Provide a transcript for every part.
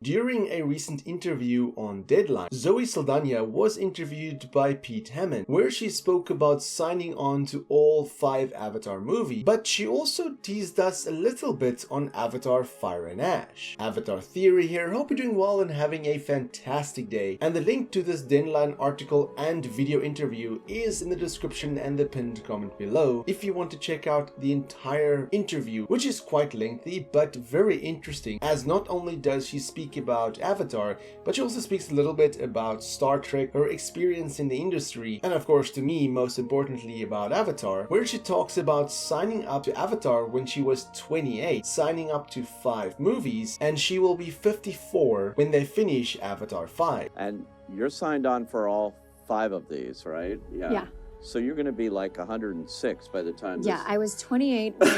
During a recent interview on Deadline, Zoe Saldana was interviewed by Pete Hammond, where she spoke about signing on to all 5 Avatar movies, but she also teased us a little bit on Avatar Fire and Ash. Avatar Theory here, hope you're doing well and having a fantastic day, and the link to this Deadline article and video interview is in the description and the pinned comment below if you want to check out the entire interview, which is quite lengthy but very interesting, as not only does she speak about Avatar, but she also speaks a little bit about Star Trek, her experience in the industry, and of course to me most importantly about Avatar, where she talks about signing up to Avatar when she was 28, signing up to 5 movies, and she will be 54 when they finish Avatar 5. And you're signed on for all 5 of these, right? Yeah. So you're going to be like 106 by the time this... Yeah, I was 28 when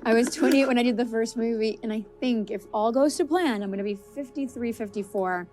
I was 28 when I did the first movie, and I think if all goes to plan, I'm going to be 53, 54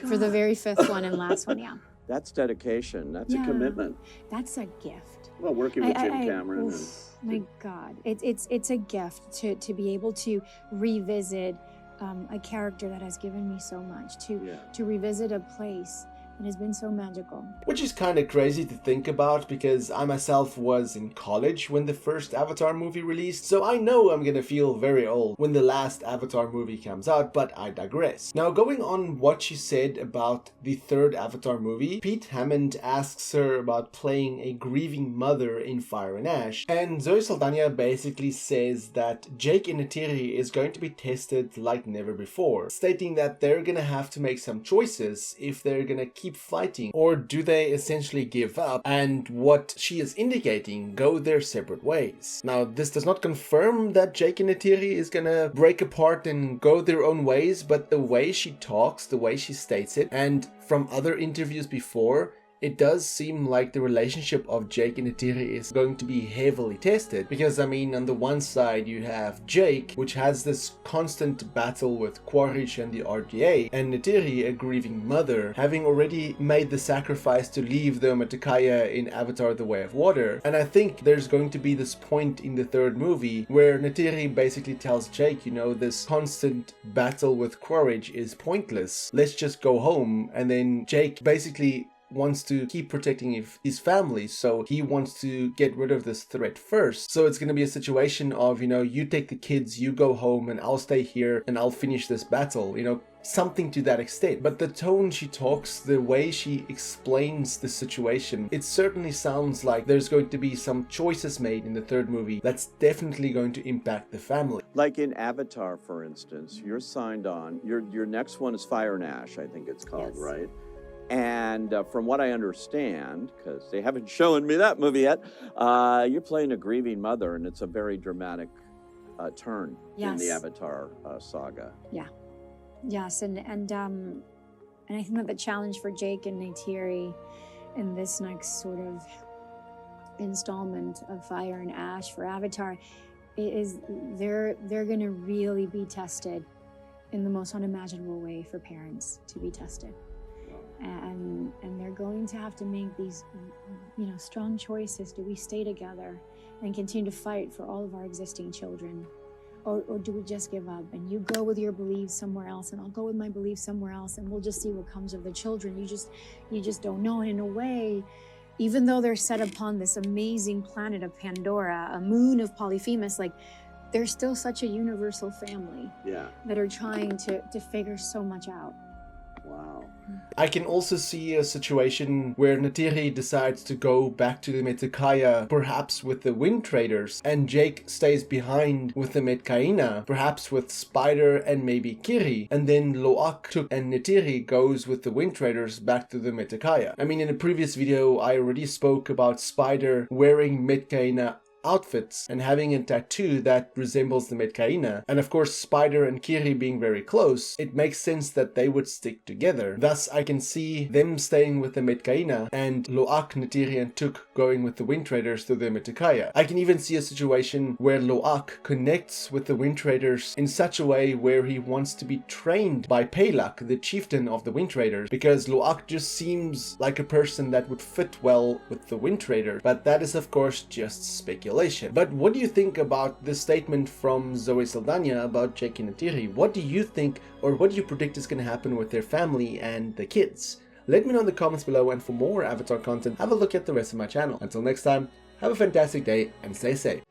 for the very 5th one and last one, yeah. That's dedication. That's a commitment. That's a gift. Well, working with Jim Cameron. My God, it's a gift to be able to revisit a character that has given me so much, to revisit a place that has been so magical. Which is kind of crazy to think about, because I myself was in college when the first Avatar movie released, so I know I'm gonna feel very old when the last Avatar movie comes out, but I digress. Now, going on what she said about the 3rd Avatar movie, Pete Hammond asks her about playing a grieving mother in Fire and Ash, and Zoe Saldana basically says that Jake and Neytiri is going to be tested like never before, stating that they're gonna have to make some choices if they're gonna keep fighting, or do they essentially give up, and what she is indicating, go their separate ways. Now, this does not confirm that Jake and Neytiri is gonna break apart and go their own ways, but the way she talks, the way she states it, and from other interviews before, it does seem like the relationship of Jake and Neytiri is going to be heavily tested, because I mean, on the one side you have Jake, which has this constant battle with Quaritch and the RDA, and Neytiri, a grieving mother, having already made the sacrifice to leave the Metkayina in Avatar The Way of Water. And I think there's going to be this point in the 3rd movie where Neytiri basically tells Jake, you know, this constant battle with Quaritch is pointless, let's just go home. And then Jake basically wants to keep protecting his family, so he wants to get rid of this threat first. So it's going to be a situation of, you know, you take the kids, you go home, and I'll stay here and I'll finish this battle, you know, something to that extent. But the tone she talks, the way she explains the situation, it certainly sounds like there's going to be some choices made in the 3rd movie that's definitely going to impact the family. Like in Avatar, for instance, you're signed on. Your next one is Fire and Ash, I think it's called, right? And from what I understand, because they haven't shown me that movie yet, you're playing a grieving mother, and it's a very dramatic turn in the Avatar saga. Yeah. Yes, and I think that the challenge for Jake and Neytiri in this next sort of installment of Fire and Ash for Avatar is they're going to really be tested in the most unimaginable way for parents to be tested. And they're going to have to make these, you know, strong choices. Do we stay together and continue to fight for all of our existing children? Or do we just give up and you go with your beliefs somewhere else and I'll go with my beliefs somewhere else and we'll just see what comes of the children? You just don't know. And in a way, even though they're set upon this amazing planet of Pandora, a moon of Polyphemus, like they're still such a universal family that are trying to figure so much out. Wow. I can also see a situation where Neytiri decides to go back to the Metkayina, perhaps with the Wind Traders, and Jake stays behind with the Metkayina, perhaps with Spider and maybe Kiri, and then Lo'ak, Tuk, and Neytiri goes with the Wind Traders back to the Metkayina. I mean, in a previous video, I already spoke about Spider wearing Metkayina outfits and having a tattoo that resembles the Metkayina, and of course Spider and Kiri being very close, it makes sense that they would stick together. Thus I can see them staying with the Metkayina and Lo'ak, Neytiri and Tuk going with the Wind Traders to the Metkayina. I can even see a situation where Lo'ak connects with the Wind Traders in such a way where he wants to be trained by Pelak, the chieftain of the Wind Traders, because Lo'ak just seems like a person that would fit well with the Wind Traders, but that is of course just speculation. speculation. But what do you think about this statement from Zoe Saldana about Jake and Neytiri? What do you think, or what do you predict is going to happen with their family and the kids? Let me know in the comments below, and for more Avatar content, have a look at the rest of my channel. Until next time, have a fantastic day and stay safe.